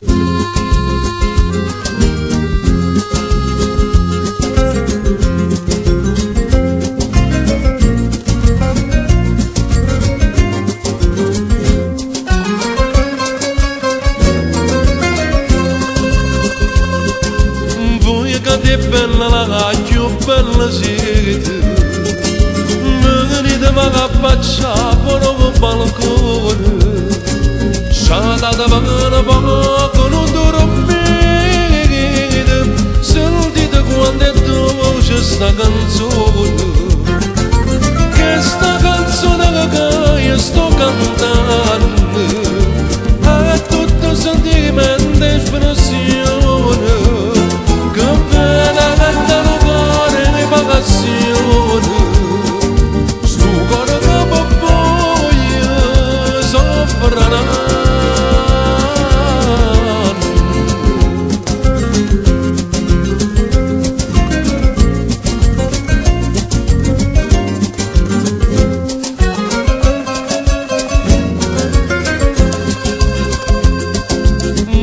De bella la radio, bella gente, mani de magapaccia, buono balcone, sciada da vana con un dormire, sentite quando è dolce sta canzone, che sta canzone che sto cantando, a tutto sentimento e espressione. Sto cuore che poi soffrirà.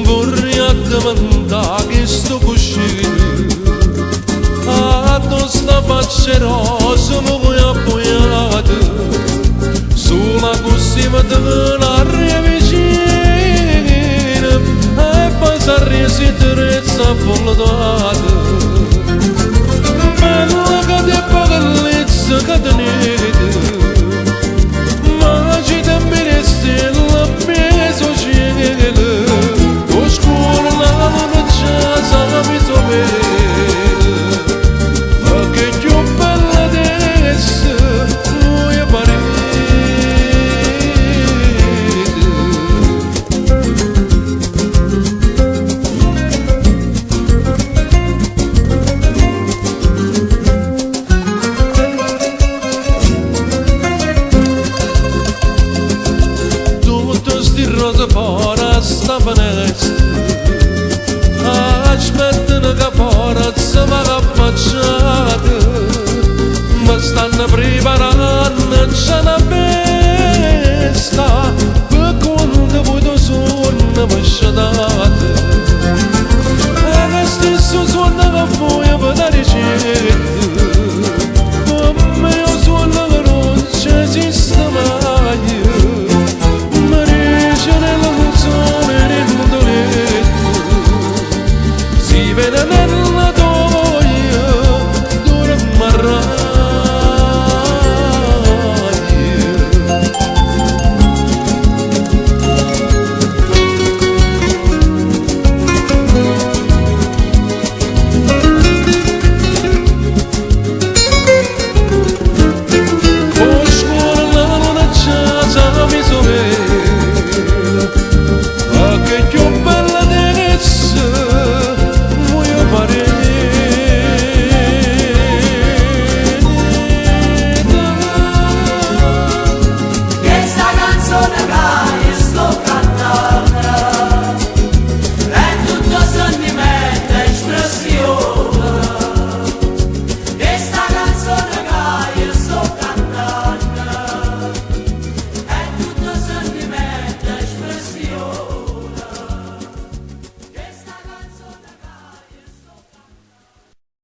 Vorrei addimandare che sto cuscino sta faccerò sono voi appoggiate sulla cossima della vicina e passare si terezza volata bella che ti pagalizza che tenete ma ci tempi stella peso cielo oscuro la luna già sa mi so bene. Rosa fora stavano aspettano che fora si va affacciata ma stanno preparando c'è una festa per quando voi sono sciatate